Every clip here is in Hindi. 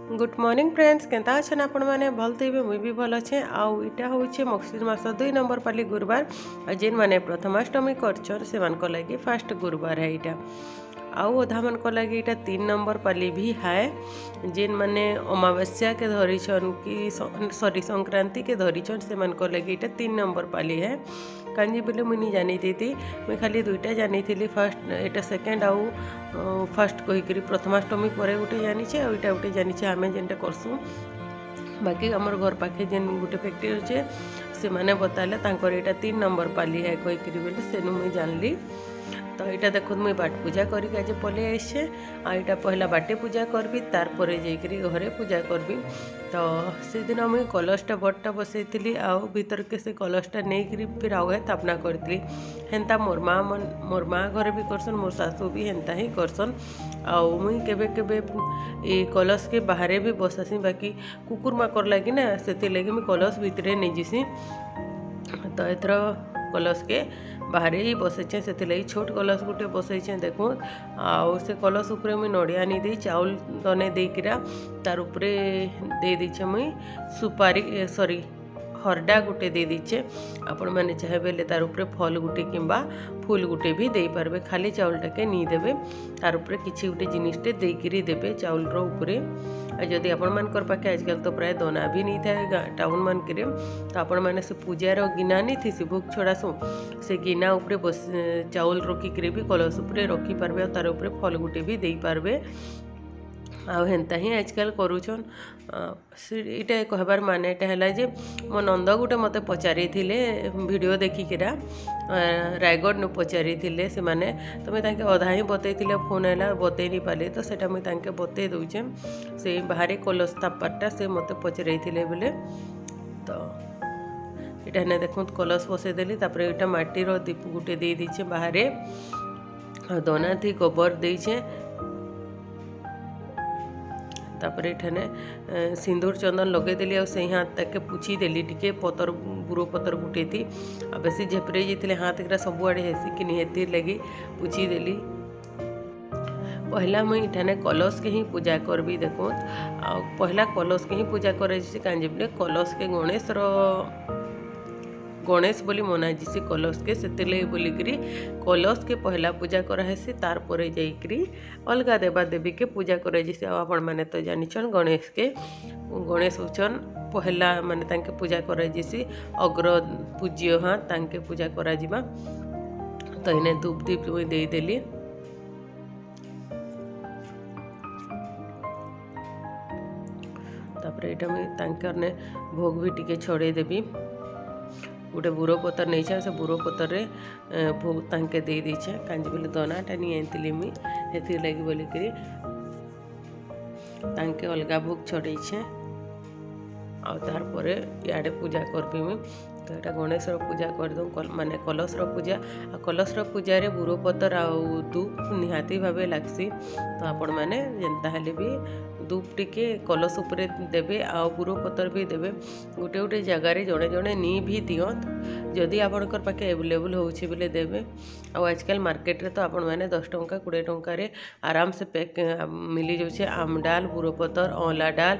गुड मॉर्निंग फ्रेंड्स केंता अच्छे आपण मैंने भल थे मुई भी भल अच्छे आउ इटा होचे मगशिर मास 2 नंबर पाली गुरुवार जेन मैंने प्रथमाष्टमी करछन से मान को लगी फर्स्ट गुरुवार है इटा आउ अधा मन को लगी इटा 3 नंबर पाली भी है जेन मैंने अमावस्या के धरीछन कि सॉरी संक्रांति के धरीछन से मान को लगी इटा 3 नंबर पाली है कांजी बोले मुझे जानी थी मुई खाली दुईटा जानी थी फर्स्ट एटा सेकेंड आउ फर्स्ट कहीकि प्रथमाष्टमी पर गोटे जानी आईटा गोटे जानी आम जेनटा करसूँ बाकी आमर घर पाखे जेन गोटे फैक्ट्री अच्छे से मैंने बताले यहाँ 3 नंबर पाली है कहीकि बोले सेनु मुई जानली तो यहाँ देखो मुझे बाट पूजा करके आज पलि आसे आईटा पहला बाटे पूजा करबी तार पर जाकरी घरे पूजा करबी तो से दिन मुझे कलशटा बड़टा बसई आउ भीतर के से कलशटा नहीं फिर आउ है स्थापना करी हेन्ता मोर माँ घरे भी करसन मोर सासू भी हेन्ता ही करसन आउ मुई केबे केबे ये कलश के बाहर भी बसासी बाकी कुकुर माकर लगी ना से लगी मुझे कलश भितर नहीं जीसी तो एथर कलश के बाहर ही बसैचे से लगी छोट कलश गोटे बसैचे देखो आउ से कलश उपरे मुई नड़िया नहीं दे चाउल दने देकिरा तार उपरे दे दीचे मुई सुपारी सॉरी हरडा गोटे दे दीचे आपण मैंने चाहे बेले तार उपरे फल गुटे किंबा फूल गुटे भी दे पारबे खाली चाउलटा के नहीं देबे तार उपरे किछि गुटे जिनिसटे देकिरी देबे चाउल रो उपरे जदि आपण मानकर पाखे आजकल तो प्राय दना भी नहीं था टाउन मान के तो आपण मैंने से पूजार गिना नहीं थी भोग छड़ासु से गिना उपरे बस चाउल रखिक भी कलश उपरे रखी पारबे तार उपरे फल गुटे भी दे पारबे आउ हेन्ता ही आजकल करूछन इटा कहबार माने एटा है जे मो नंद गुटे मते पचारि थिले वीडियो देखिकिरा रायगढ़ नु पचारि थिले से माने तो मैं ताके अधा ही बतई थिले फोन हैला बतई नहीं पाले तो सेटा मैं ताके बतई दउचे से बाहर कलश तापाटा से मते पचरई थिले बोले तो इटा ने देखो कलश बसई देली तापर इटा माटी रो दीप गुटे दे दीचे बाहर दना थी गोबर देछे तापर एठाने सिंदूर चंदन लगेदेली आ से हाथ ताके पुछी देली टिके पतर बुरो पतर गुटे थी आ बेसी झेपरे जाते हाथ एकरा सबुआड़े हेसी कि निहेती लगी पुछी देली पहला मुई इठाने कलश के ही पूजा करबी देखो आ पहला कलश के ही पूजा करे कांजी बोले कलश के गणेश बोली मना जिसी कलश के से बोलिकी कलश के पहला पूजा करासी तार पर जाकरी अलग देवा देवी के पूजा कराइसी आपण मैंने तो जानिछन गणेश होचन पहला माने तांके पूजा कराइसी अग्र पूज्य हाँ तांके पूजा करा जिबा तो इन्हें धूप दीप दे देली तापर एटा मैं तांकर ने भोग भी टिके छड़े देबी गोटे बुरो पतर नहीं से बुरो पतर रे भोग तांके दे दीचे कांजी बोले दनाटा नहीं आनी मुई हेतिर लगी बोलिकी तांके अलगा भोग छड़े आर पर इे पूजा करबी मुई तो यहाँ गणेश पूजा करदूँ माने कलश पूजा आ कलश पूजा रे बुरो पतर आउ धूप निहाती भावे लागसी तो आपण मैंने जेनता हेले भी धूप टिके कलश उपरे देबे आ बुरो पतर भी देबे गोटे गोटे जगार जड़े जड़े नी भी दियत जदि आपणकर पाखे एवेलेबल होउछि बोले देबे आ आजकल मार्केट रे तो आपण मैंने 10 टंका 20 टंका रे आराम से पैक मिली जाउछे आम डाल बुरो पतर अँला डाल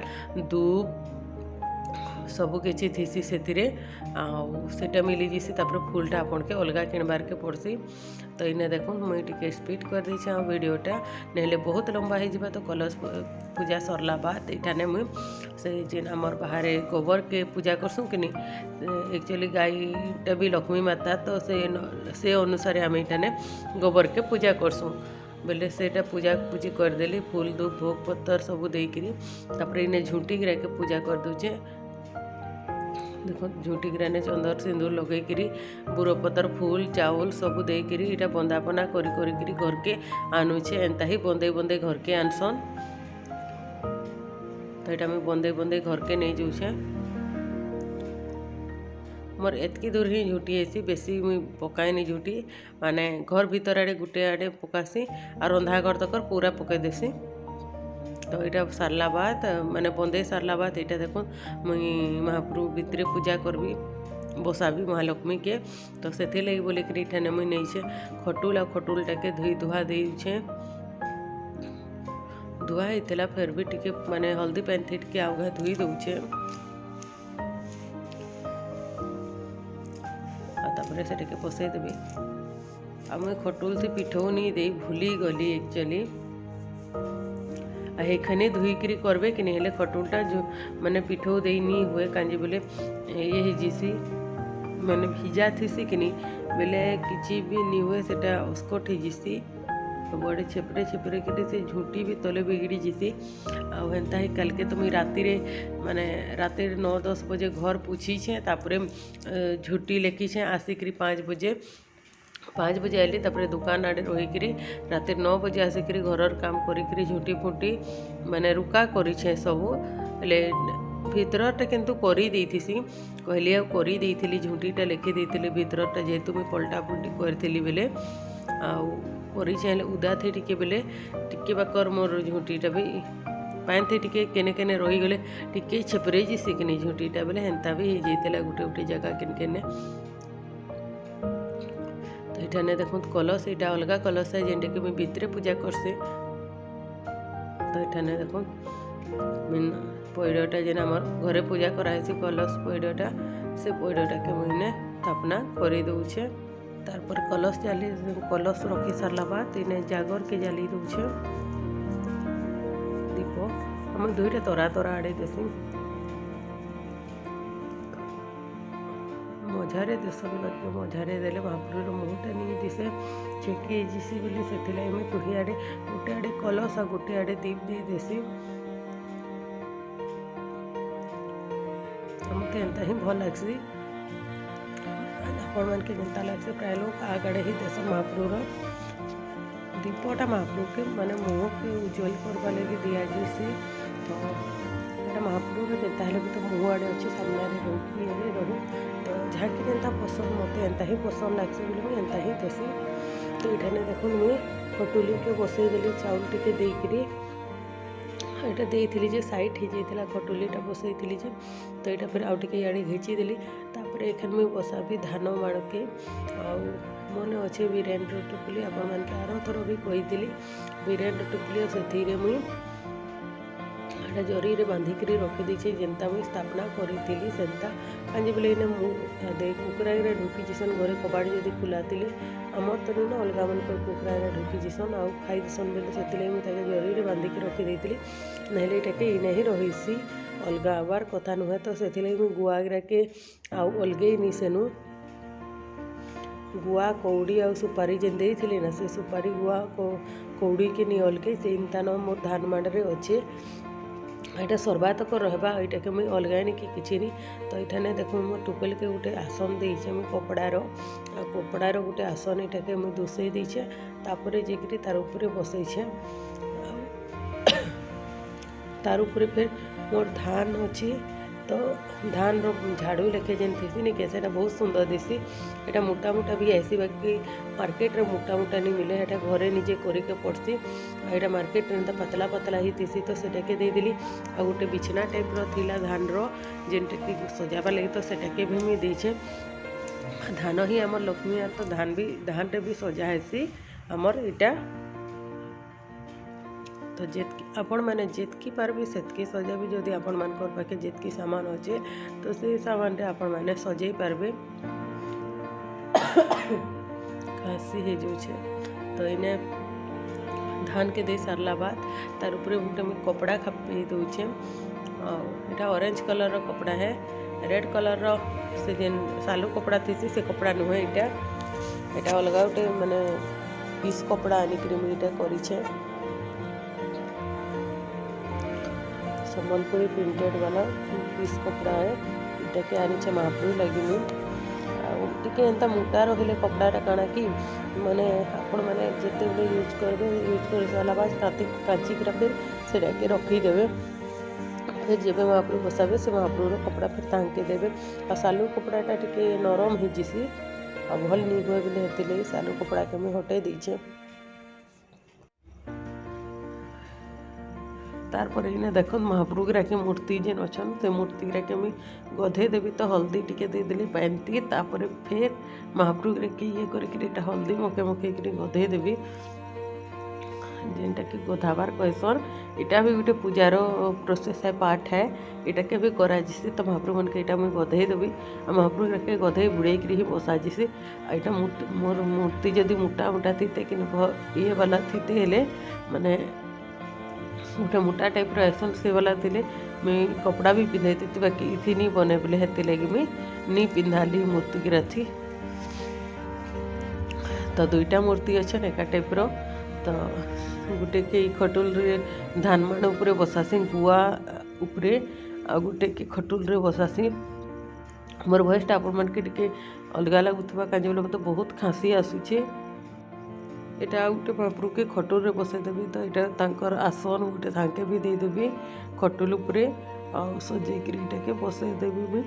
धूप सबू किसी थीसी से मिली जीसी फूलटा आपन के अलग किणबार के पड़सी तो इन्हें देखो मुझे टिके स्पीड कर देछे वीडियोटा नहले बहुत लंबा हो तो कलश पूजा सरला बाद इठाने मुई से जेन आमर बाहर गोबर के पूजा करसूँ कि एक्चुअली गाईटा भी लक्ष्मी माता तो से अनुसार आम इठाने गोबर के पूजा करसूँ बोले सेटा पूजा पूजी करदेली फूल धूप भोग पत्तर सबू देकरी तापर इन्हें झुंटी गिरा के पूजा कर दूचे देखो झुंटी गिराने चंदर सिंदूर लगेकरी बुरो पतर फूल चाउल सबू देकरी इटा बंदापना करी घर के आनुछे एंता ही बंदे बंदे घर के आनसन तो यहाँ मैं बंदे बंदे घर के नहीं जाऊे मोर एतकी दूर ही झुटी हेसी बेसी मुई पकाएनी झुटी माने घर भीतर आड़े गुटे आड़े पकासी और रंधा घर तक पूरा पकई देसी तो यहाँ सारला बाद माने बंदे सारला बाद यहाँ देखो मुई महाप्रभु भितर पूजा करबी बसा भी महालक्ष्मी के तो से लगी बोलिकी इठाने मुई नहीं खटुल आ खटुलटा के धोई धुआ देछे धुआ होता फिर भी टिके माने हल्दी पानी थी टिके आउगा धोई दौचे तापर से पसईदेवी आम खटुल थी पिठौ नहीं दे भूली गली एक्चुअली हेखने धुईकरी करबे कि नहीं खटुलटा जो माने पिठौ दे नहीं हुए कांजी बोले ये जीसी मैंने भिजा थी कि नहीं बोले किसी भी नहीं हुए सेटा उसको ठीजीसी बड़े छेपरे छेपरे कि से झूठी भी तले बिगड़ी जीसी आंता ही कल के तो मुई राति माने राति 9-10 बजे घर पूछी छे तापरे झूठी लेखी छे आसिक 5 बजे आइली तापरे दुकान आड़े रहीकि राति 9 बजे आसिक घर काम करी झूठी फुटी माने रुका करी छे सबू हेले भितरटा किंतु करी देइथिसी कहली करी देइथिली झूठीटा लिखि देइथिली भितरटा जेहेतु मुई पलटा पुलटी करथिली बेले करी चाहे उदा थी टिके बेले टिके बाकर मोर झूठीटा भी पानी थी टिके केने केने रहीगले टिके छेपरे जीसी कि नहीं झूठीटा बेले हेन्ता भी हो जाता गोटे गोटे जगह केने केने तो यहाँ ने देखो कलश यहाँ अलग कलश है जेनटा कि मुई भितर पूजा करसी तो यहाँ ने देखो पैडटा जेन आम घरे पूजा कराई कलश पैडटा से पैडटा के मुझे स्थापना कर दौचे तारपर कलश जाली कलश रखी सारा बाद इन्हें जागर के जाली दौचे दीप आम दुईटा तरा तरा आड़े देसी मझारे देश लगे मझारे देले महाप्रभुर मुहटा नहीं दिसे छेकी जीसी बोली से तुही आड़े गोटे आड़े कलश आ गोटे आड़े दीप दे देसी मत एंता ही भल लग्सी आपण मान के जनता लगे प्राय लोग आगड़े ही देश महाप्रभुर दीपटा महाप्रभु के माने मुँह के उज्जवल करवा लगे दिजासी तो यहाँ महाप्रभु जेता भी तो मुँह आड़े अच्छे सामने रहू कि रहू तो जहाँ कि जेनता पसंद मत एंता ही पसंद लग्सी बोले मुझे एंता ही देसी तो ये देखो मुझे खटुली के बसई देली चाउल टिके देकरी यहाँ देती जे साइड हो जाता खटुलीटा बसई थी तो यहाँ फिर आउ टे इे घिची देली तापर एखन मुझे बसा भी धान माड़के मन अच्छे वीरेन्द्र टुपुली आपण मान आर थर भी कही वीरेन्द्र टुपुली से मुई जरी बांधिक रखीदी जेनता मुई स्थापना करी सेन्ता काजी बोले कुकुरा ढुकी जीसन घरे कबाड़ जदि खुला थे आमर तो ना अलग मन कुकुरा ढुकी जीसन आउ खाई दीसन बोले से जरी बांधिक रखीदी नाइटे इना ही रहीसी अलग आबार कथा नुहे तो से गुआ गिराके आउ अलगे नी सेनु गुआ कौड़ी आ सुपारी जेन देइथिले ना से सुपारी गुआ कौड़ी के नहीं अलगे से इंतान मोर धान मांडे अच्छे यहाँ सर्वातक रहा यहाँ के मुझे अलग नहीं कि किसी नहीं तो यहाँ देखो मो टुकेल के गोटे आसन देचे मुझे कपड़ार गोटे आसन यहाँ के मुझे दुसई देचे तापर जाकि तार उपरे बसईछे तार उपरे फिर मोर धान अच्छी तो धान झाड़ू लेखे जेन थी नहीं कैसे बहुत सुंदर दिसी यहाँ मोटा मोटा भी आसी बाकी मार्केट रे मोटा मोटा नहीं मिले यहाँ घरे निजे करके पड़सी यहाँ मार्केट में पतला पतला ही थी तो सेटाके देदेली आ गोटे बिछना टाइप रा धान जेनटा कि सजावा लगे तो सेटाके भी मुझे देचे धान ही आमर लक्ष्मी तो धान रे भी सजा हेसी आमर इटा तो आपण मैंने जितकी पार्बे सेतकी सजाबी जदि आपण मान पाखे जितकी सामान अच्छे तो से सामान रे आपण मैंने सजाई पार्बे खासी हो जाऊे तो इन्हें धान के दे सारला बाद तार उपरे गोटे मुझे कपड़ा खापी दौचे यहाँ ऑरेंज कलर रो कपड़ा है रेड कलर रो से जेन सालू कपड़ा थी से कपड़ा नुहे यहाँ अलग गोटे माने पीस कपड़ा आनिक मुझे करी संबलपुरी प्रिंटेड वाला पीस कपड़ा है इटा के आनी महाप्रभु लगी टी एंता मोटा रही कपड़ाटा काଣା कि माने आपण मैंने जिते यूज करेंगे यूज कर सारा बाद काचिक फिर से रखीदे फिर जब महाप्रभु बसाबे से महाप्रभुर कपड़ा फिर तांके देवे आ सालू कपड़ाटा टी नरम हो जीसी आ भल नहीं हुए बोले हेती सालू कपड़ा के मुझे हटे दीचे तारपर इन्हें देख महाप्रभु गिराके मूर्ति जेन अच्छा से मूर्ति गिराके मुझे गधे देवी तो हल्दी टिके देदेली पानी तापर फिर महाप्रभु गिराके ये करके हल्दी मके मके गधे देवी जेनटा कि गोधाबार कहसन। इटा भी गोटे पूजार प्रोसेस है, पार्ट है। इटा के भी करा जिसी तो महाप्रभु मन के इटा मुझे गधे देवी आ महाप्रभु के गधे बुड़ेक ही बसा जिसी। इटा मोर मूर्ति जदि मोटा मोटा थी कि ये वाला थी हेले माने गोटे मोटा टाइप रसन से वाला थे मुई कपड़ा भी पिंधाई थी बाकी इथि नहीं बने बोले हेती लगी मुई नहीं पिंधाली मूर्ति की रथी। तो दुईटा मूर्ति अच्छे एका टाइप रो। तो गोटे के खटुल रे धान मान उपरे बसासी गुआ उपरे आ गोटे के खटुल रे बसासी। मोर भॉइसटा आपण मन के टिके अलगा लगुवा काजे बोले मत बहुत खाँसी आसूचे। एटा गोटे महाप्रभु के खटुल रे बसईदेवी। तो यहाँ तांकर आसन गोटे तांके भी देदेवी खटुल उपरे आ सजेक इटा के बसईदेवी भी।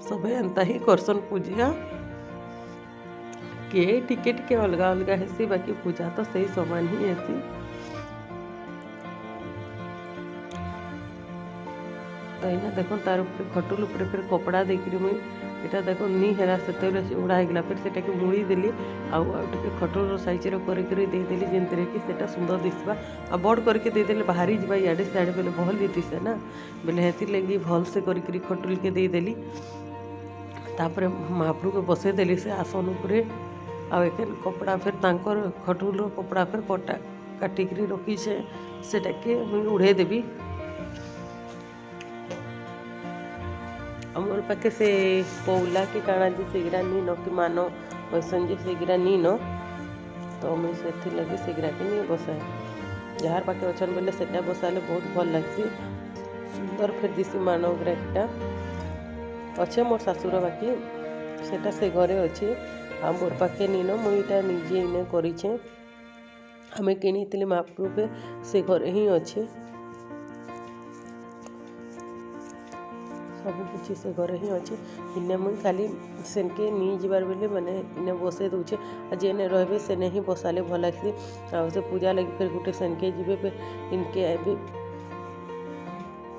सब एंता ही करसन पूजा के टिके टिके अलगा अलगा हेसी बाकी पूजा तो सही समान ही हेसी। तो इना देखो तार ऊपर खटुल ऊपर फिर कपड़ा देकरी मुई इटा देखो नी हेरा से उड़ा हेगला फिर सेटा के मुड़ी देली आउटे खटुल साइज रे करी दे देली जेंतरे कि सेटा सुंदर दिसबा आ बड़ करके दे देले बाहरी जबा याडे साडे बेले भल दिसे ना बेले हेती लगी भल से करी खटुल के दे देली। तापर महाप्रभु को बसई देली से आसन उपरे आ कपड़ा फिर तांकर खटुल कपड़ा फिर कटा काटिक रखी सेटा के उड़े देवी। मोर पाखे से पौला के काना जी सेगरा नी न कि मान कैसन जी सेगरा नी न तो मुझे से लगे सेगरा के नहीं बसाए जार पाखे अच्छन बोले सेटा बसाले बहुत भल लगसी सुंदर फिर दिसी मानव ग्राहटा अच्छे मोर शाशुर बाकी सेटा से घरे अच्छे आ मोर पाखे नी न मुईटा निजे इने करिछे हमें किनी महाप्रभु के से घरे ही अच्छे सब किसी से घरे ही अच्छे। इन्हें मुई खाली सेनके नहीं जीवार बेले मैंने इन्हें बसई दूचे जेने रहे से नहीं बसाले भल लगसी आ से पूजा लगी फिर गोटे सेनके जीवे पे इनके आए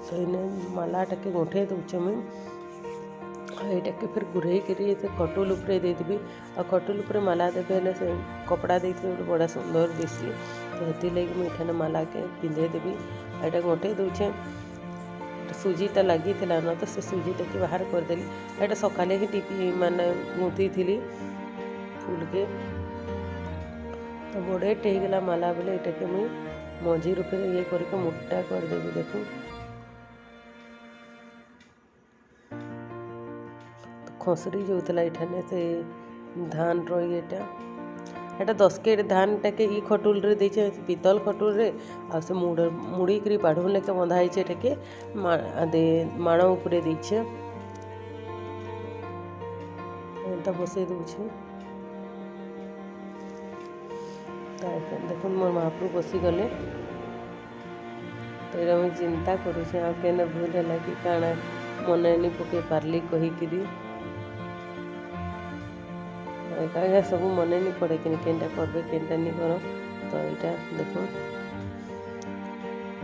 तो इन्हें मालाटा के गोठे दूचे मुई यहाँ के फिर गुरई करी से खटुल उपरे देदेवी आ खटुल उपरे माला देवे हेले से कपड़ा देते बड़ा सुंदर दिसी तो हेती लगी मुझे माला के पिंधे देवी यहाँ गोटे दूचे सुजीटा लगी थी ना तो से सुजीटा के बाहर करदेली यहाँ सकाले ही टीपी माने गुंथी थी फूल के तो बड़े टेगला माला बोले यहाँ के मुई मझी रूपे ये करके मोटा करदेवी देखू खसरी जो ये से धान रोटा 10 केट धान टाके ई खटुल रे देछे पीतल खटुल रे आ से मुड़ी करी बाढ़ुन लेके बंधाई छे टाके माण उपरे देछे एंता बसे दूछे। देखो मोर महाप्रभु बसी गले तो ये मुझे चिंता करुचे आ केने भूल है कि काना मन नहीं पके पार्ली कहीकि क्या सब मन नहीं पड़े कि केनटा करबे केनटा नहीं कर तो यहाँ देखो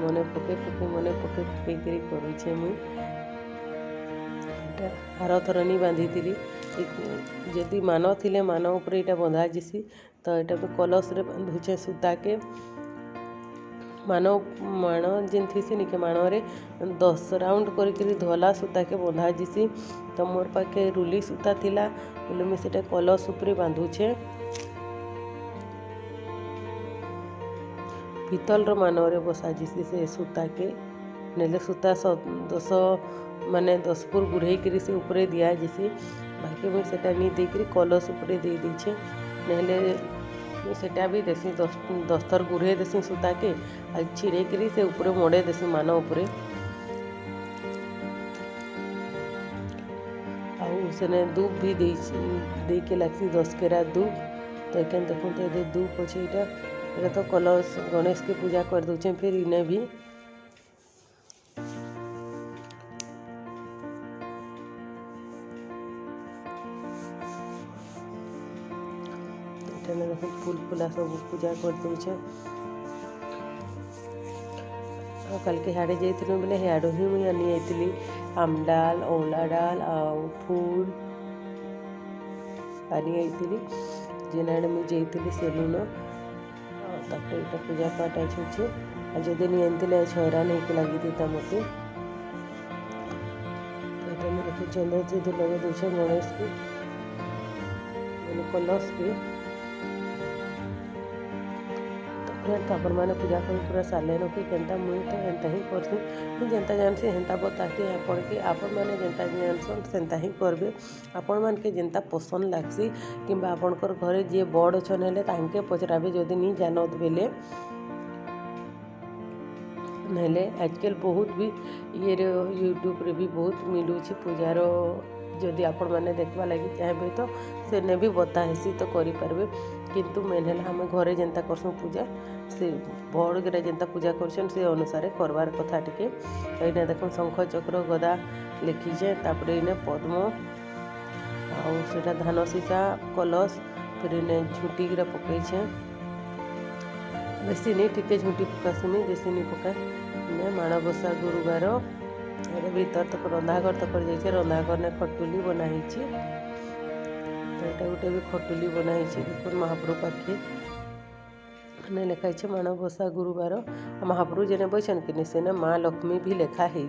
मन पके करी करुचे मुई हार थर नहीं बांधी थी जदि मान थिले मान उपरे यहाँ बंधा जीसी तो यहाँ पे कलश रे बांधुचे सूता के मान जेन थीसी निके मान रे 10 राउंड करी धला सूता के बंधा जीसी तो मोर पाखे रुली सूता थिला बोले मुझे सेटा कलश उपरे बांधुचे पीतल मान रे बसा जीसी से सूता के नेले सूता 10 माने 10 फुट गुढ़ई करी से उपरे दिया जीसी बाकी मुझे सेटा नहीं देकरी कलश उपरे दे दीछे नेले सेटा भी देसी 10 थर गुढ़े देसी सूता के छिड़े करी से ऊपर मोड़े देसी मान उपरे आने दूब भी दे के लगसी 10 केरा दूब तो ये देखो तो दूब अच्छे यहाँ तो कलश गणेश के पूजा कर दूचे फिर इन्हें भी देखो फूल फूला सब पूजा कर दूचे कल के हाड़े जाइए बोले हाड़ ही मुझे आनी जाइली आम डाल औला डाल आ फूल पानी आई जेन आड़े मुझे सेलून यहाँ पूजा पाठ अच्छे जदि नहीं आनी हैरान होकर लगी था मत देखिए चंद्र से लगे दूसरे गणेश की कलश की फ्रेंड्स आपण मैंने पूजा कर पूरा सारे कि केन्ता मुई तो एंता ही करसी मुझे जेनता जानसी हेन्ता बताती आपण के आपण मैंने जेनता जानसन सेन्ता ही करबे आपण मान के जेनता पसंद लागसी कि आपणकर घरे जी बड़ अछन हेले तांके पचराबे जदि नहीं जानत बेले नहले आजकल बहुत भी ये यूट्यूब रे भी बहुत मिलूँ पूजार जदि आपण मैंने देखवा लगी चाहे तो से भी बताहेसी तो करें किंतु मेन है आम घरे जेनता करसुँ पूजा से बड़ गिरा जेनता पूजा करछन से अनुसार करवार कथा टिके इने देखो शंख चक्र गदा लिखीचे तापर इने पद्म आउटा धान सीसा कलश फिर इने झुटी गिरा पकईछे बेसी नहीं टिके झुटी पकासुनी बेसी नहीं पकाए माणबसा गुरुवार ये भीतर तक रंधाघर तक जाइए रंधाघर ने खटुली बनाई तो यहाँ गोटे भी खटुली बनाई देखो महाप्रभु पाखे ने लिखाई माणबसा गुरुवार महाप्रभु जेने बैठन कि से माँ लक्ष्मी भी लिखाई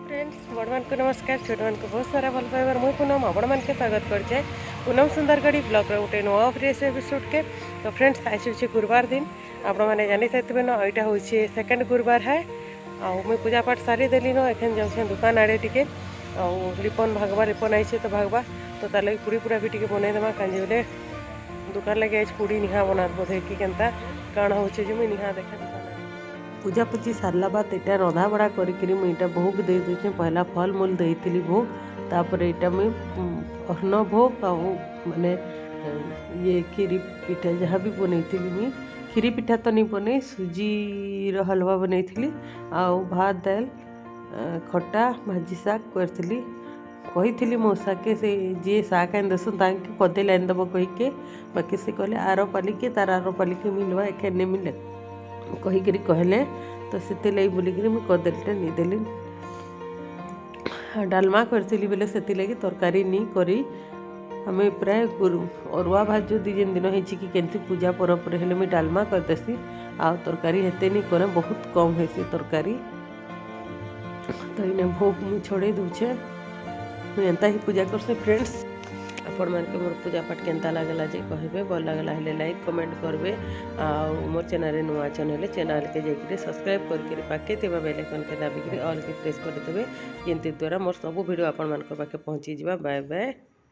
फ्रेंड्स बड़ मान को नमस्कार छोट मान को बहुत सारा भल पाइबार मुई पूनम आपण मान के स्वागत करछे पूनम सुंदरगढ़ी ब्लॉग रे गोटे नवा फ्रेश एपिसोड के। तो फ्रेंड्स आज होछि गुरुवार दिन आपण माने जानि थैतबे न एटा होछि सेकंड गुरुवार है आ मुई पूजा पाठ सारी देली न एखन जाउछे दुकान आड़े टिके आ रिपन भागवा रिपन आइछे तो भागवा तो ताले पूरी पूरा भी टिके बनै देमा कांजे बेले दुकान लगे आज पूरी निहा बना बोधे कि केनता काण होछि जे मुई निहा देखे पूजा पूजी सारला बाद एटा रंधा बड़ा करी मुझे भोग दे दूचे पहला फल मूल देती भोग तापर यहाँ मुई अन्न भोग आ माने ये खीरी पिठा जहाँ भी बनई मुई खीरी पिठा तो नहीं बन सुजी हलवा बनई आउ भात दाल खटा भाजी शाग करी कही मौसा के से जी शाग आन दसन ताकि कदेल आनदेव कहीके बाकी से कहले आर पालिके तार आर पालिके मिलवा एखे नहीं मिले कहीकि कहले तो से लगी बोलिक मुझे कदेलटे नहीं डालमा करी बोले से लगी तरकारी नहीं करी आम प्राय अरुआ भात जो दिन दिन हो कि पूजा परब हेले मुझे डालमा करदेसी आ तरकारी हेते नहीं करे बहुत कम हेसी तरकारी तो इने भोग मुझे छड़े दूचे मुझे एंता ही पूजा करसे फ्रेंड्स आपण मान के मोर पूजा पाठ केनता लागला जे कहबे भल लागला हेले लाइक कमेंट करबे आ मोर चैनल रे नुआ चैनल के जाइके सब्सक्राइब करके पाखे तेबा बेल आइकन के दाबी ऑल के प्रेस कर देबे जेंति द्वारा मोर सब वीडियो आपण मान के पाखे पहुंची जिबा बाय बाय।